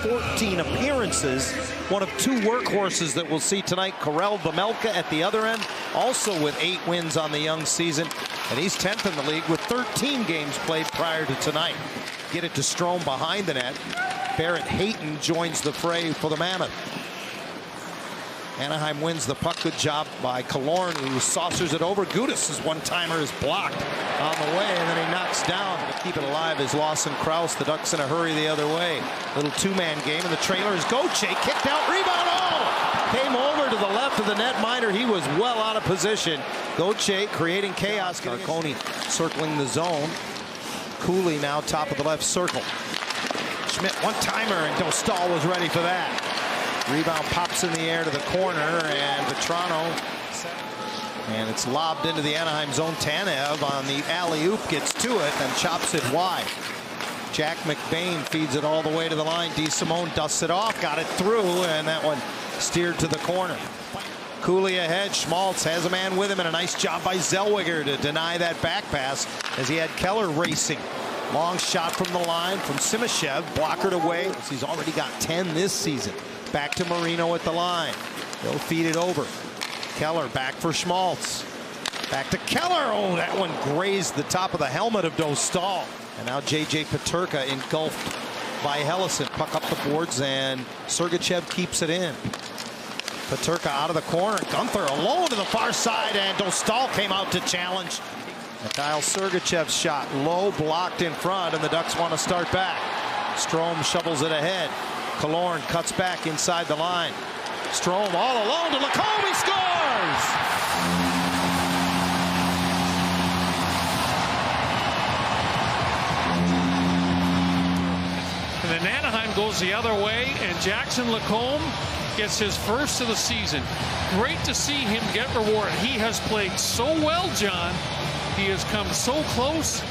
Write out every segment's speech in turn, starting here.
14 appearances. One of two workhorses that we'll see tonight. Karel Vejmelka at the other end, also with 8 wins on the young season. And he's 10th in the league with 13 games played prior to tonight. Get it to Strome behind the net. Barrett Hayton joins the fray for the Mammoth. Anaheim wins the puck. Good job by Killorn, who saucers it over. Gudas's one-timer is blocked on the way, and then he knocks down. To keep it alive is Lawson Krause. The Ducks in a hurry the other way. Little two-man game, and the trailer is Gauthier. Kicked out, rebound, oh! Came over to the left of the netminder. He was well out of position. Gauthier creating chaos. Marconi circling the zone. Cooley now top of the left circle. Schmidt one-timer, and Dostal was ready for that. Rebound pops in the air to the corner, and Vetrano. And it's lobbed into the Anaheim zone. Tanev on the alley-oop gets to it and chops it wide. Jack McBain feeds it all the way to the line. DeSimone dusts it off, got it through, and that one steered to the corner. Cooley ahead. Schmaltz has a man with him, and a nice job by Zellweger to deny that back pass as he had Keller racing. Long shot from the line from Simashev, blockered away. He's already got 10 this season. Back to Marino at the line. They'll feed it over. Keller back for Schmaltz. Back to Keller. Oh, that one grazed the top of the helmet of Dostal. And now J.J. Peterka engulfed by Hellison. Puck up the boards, and Sergachev keeps it in. Peterka out of the corner. Gunther alone to the far side, and Dostal came out to challenge. Mikhail Sergachev's shot low, blocked in front, and the Ducks want to start back. Strome shovels it ahead. Killorn cuts back inside the line. Strome all alone to Lacombe. He scores! And then Anaheim goes the other way, and Jackson Lacombe gets his first of the season. Great to see him get rewarded. He has played so well, John. He has come so close.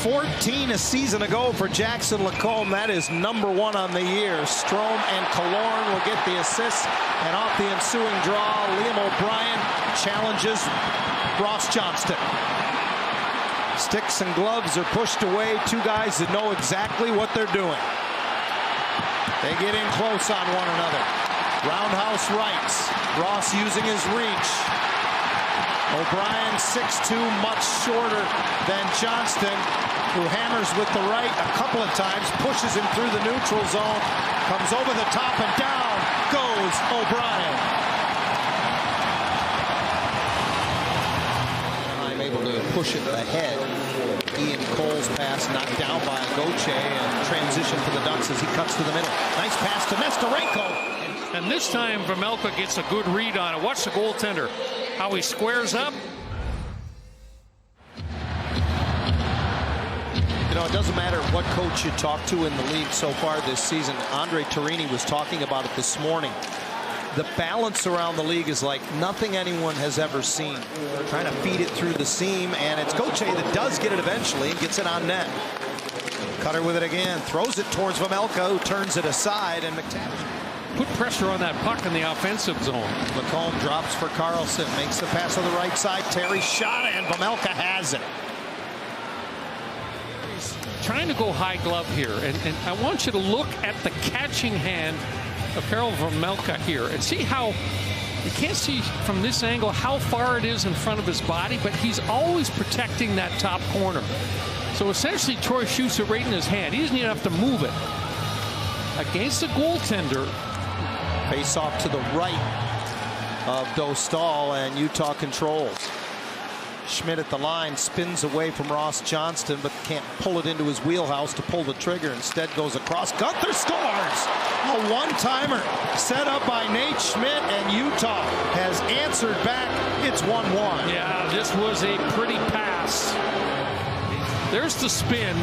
14 a season ago for Jackson Lacombe. That is #1 on the year. Strome and Killorn will get the assists, and off the ensuing draw, Liam O'Brien challenges Ross Johnston. Sticks and gloves are pushed away. Two guys that know exactly what they're doing. They get in close on one another. Roundhouse rights. Ross using his reach. O'Brien 6'2", much shorter than Johnston, who hammers with the right a couple of times, pushes him through the neutral zone, comes over the top, and down goes O'Brien. I'm able to push it ahead. Ian Cole's pass knocked down by Gauthier, and transition for the Ducks as he cuts to the middle. Nice pass to Nesterenko. And this time Vejmelka gets a good read on it. Watch the goaltender, how he squares up. You know, it doesn't matter what coach you talk to in the league so far this season. Andre Torini was talking about it this morning. The balance around the league is like nothing anyone has ever seen. They're trying to feed it through the seam, and it's Gauthier that does get it eventually and gets it on net. Cutter with it again, throws it towards Vejmelka, who turns it aside, and McTavish put pressure on that puck in the offensive zone. Lacombe drops for Carlson, makes the pass on the right side. Terry shot, and Vejmelka has it. He's trying to go high glove here, and I want you to look at the catching hand of Karel Vejmelka here and see how you can't see from this angle how far it is in front of his body, but he's always protecting that top corner. So essentially Troy shoots it right in his hand. He doesn't even have to move it. Against the goaltender. Face off to the right of Dostal, and Utah controls. Schmidt at the line spins away from Ross Johnston, but can't pull it into his wheelhouse to pull the trigger. Instead goes across. Gunther scores! A one-timer set up by Nate Schmidt, and Utah has answered back. It's 1-1. Yeah, this was a pretty pass. There's the spin.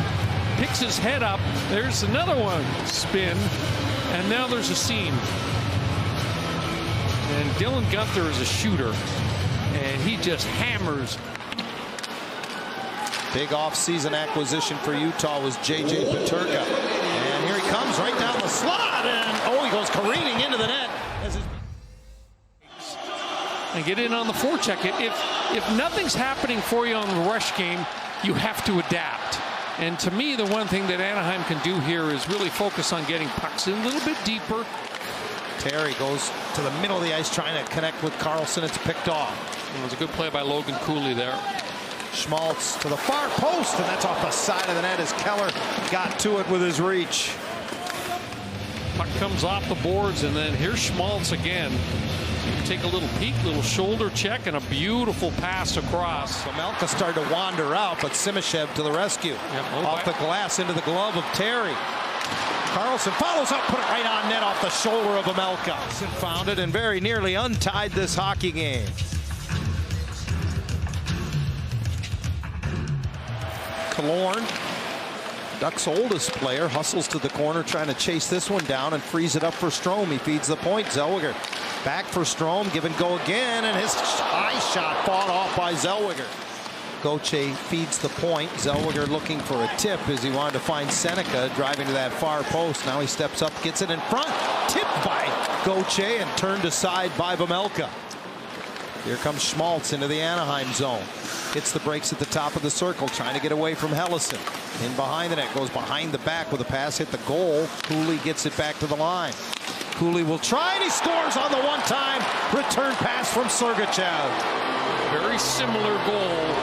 Picks his head up. There's another one. Spin. And now there's a seam. And Dylan Gunther is a shooter, and he just hammers. Big off-season acquisition for Utah was J.J. Peterka. And here he comes right down the slot, and oh, he goes careening into the net. And get in on the forecheck. If nothing's happening for you on the rush game, you have to adapt. And to me, the one thing that Anaheim can do here is really focus on getting pucks in a little bit deeper. Terry goes to the middle of the ice trying to connect with Karlsson. It's picked off. It was a good play by Logan Cooley there. Schmaltz to the far post, and that's off the side of the net as Keller got to it with his reach. Puck comes off the boards, and then here's Schmaltz again. Take a little peek, little shoulder check, and a beautiful pass across. Vejmelka started to wander out, but Simashev to the rescue. Off the glass into the glove of Terry. Karlsson follows up, put it right on net off the shoulder of Vejmelka. Found it and very nearly untied this hockey game. Killorn, Ducks' oldest player, hustles to the corner trying to chase this one down and frees it up for Strome. He feeds the point. Zellweger back for Strome, give and go again, and his high shot fought off by Zellweger. Gauthier feeds the point. Zellweger looking for a tip as he wanted to find Seneca driving to that far post. Now he steps up, gets it in front, tipped by Gauthier and turned aside by Vejmelka. Here comes Schmaltz into the Anaheim zone. Hits the brakes at the top of the circle, trying to get away from Helleson. In behind the net, goes behind the back with a pass, hit the goal. Cooley gets it back to the line. Cooley will try, and he scores on the one-time return pass from Sergachev. Very similar goal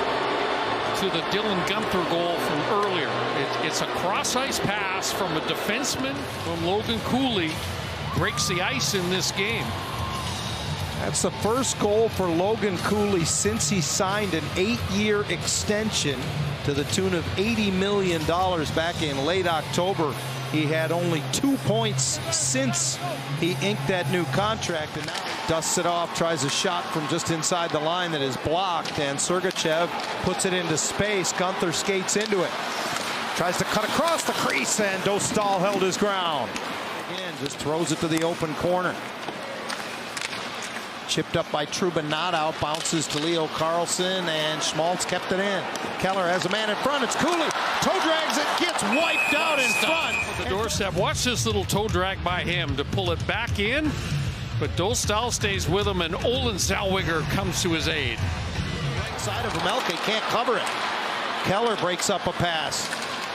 to the Dylan Gunther goal from earlier. It's a cross-ice pass from a defenseman from Logan Cooley. Breaks the ice in this game. That's the first goal for Logan Cooley since he signed an 8-year extension to the tune of $80 million back in late October. He had only 2 points since he inked that new contract, and now dusts it off, tries a shot from just inside the line that is blocked, and Sergachev puts it into space. Gunther skates into it. Tries to cut across the crease, and Dostal held his ground. Again, just throws it to the open corner. Chipped up by Trouba, not out, bounces to Leo Karlsson, and Schmaltz kept it in. Keller has a man in front, it's Cooley, toe drags it, gets wiped out in front. The doorstep, watch this little toe drag by him to pull it back in, but Dostal stays with him, and Olen Zellweger comes to his aid. Right side of Vejmelka, can't cover it. Keller breaks up a pass.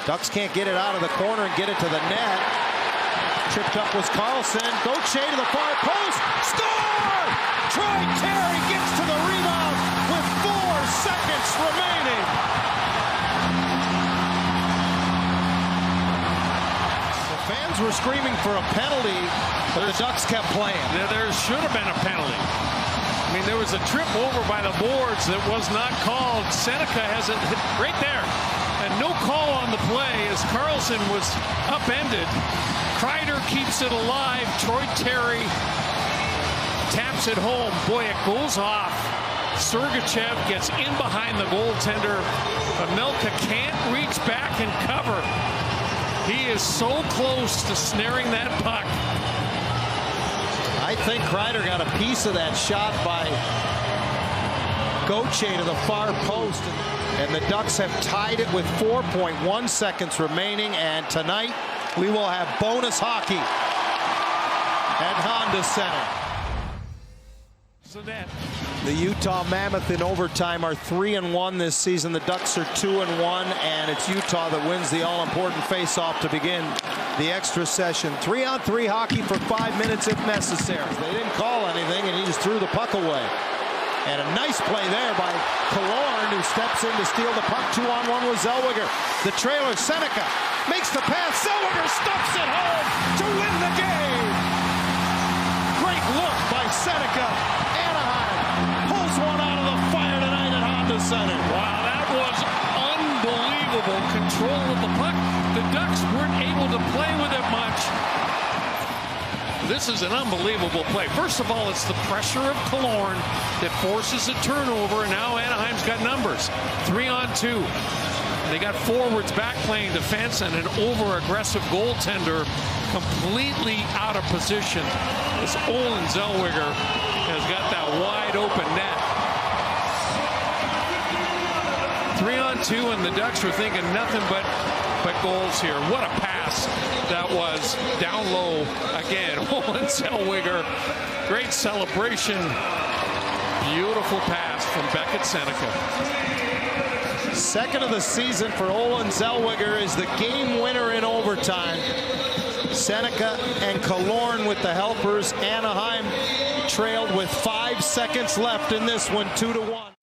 Ducks can't get it out of the corner and get it to the net. Tripped up was Karlsson, Gauthier to the far post, score! Troy Terry gets to the rebound with 4 seconds remaining. The fans were screaming for a penalty, but the Ducks kept playing. There should have been a penalty. I mean, there was a trip over by the boards that was not called. Seneca has it right there. And no call on the play as Karlsson was upended. Kreider keeps it alive. Troy Terry taps it home. Boy, it goes off. Sergachev gets in behind the goaltender. Vejmelka can't reach back and cover. He is so close to snaring that puck. I think Kreider got a piece of that shot by Gauthier to the far post. And the Ducks have tied it with 4.1 seconds remaining. And tonight we will have bonus hockey at Honda Center. The Utah Mammoth in overtime are 3-1 this season. The Ducks are 2-1, and it's Utah that wins the all-important face-off to begin the extra session. 3-on-3 hockey for 5 minutes if necessary. They didn't call anything, and he just threw the puck away. And a nice play there by Killorn, who steps in to steal the puck. 2-on-1 with Zellweger. The trailer, Seneca makes the pass. Zellweger stuffs it home to win the game. Great look by Seneca. Pulls one out of the fire tonight at Honda Center. Wow, that was unbelievable control of the puck. The Ducks weren't able to play with it much. This is an unbelievable play. First of all, it's the pressure of Killorn that forces a turnover, and now Anaheim's got numbers. 3-on-2. They got forwards back playing defense and an over-aggressive goaltender completely out of position. This Olen Zellweger has got that wide open net. 3-on-2, and the Ducks are thinking nothing but goals here. What a pass that was down low again. Olen Zellweger, great celebration. Beautiful pass from Beckett Seneca. Second of the season for Olen Zellweger is the game winner in overtime. Seneca and Killorn with the helpers. Anaheim trailed with 5 seconds left in this one, 2-1.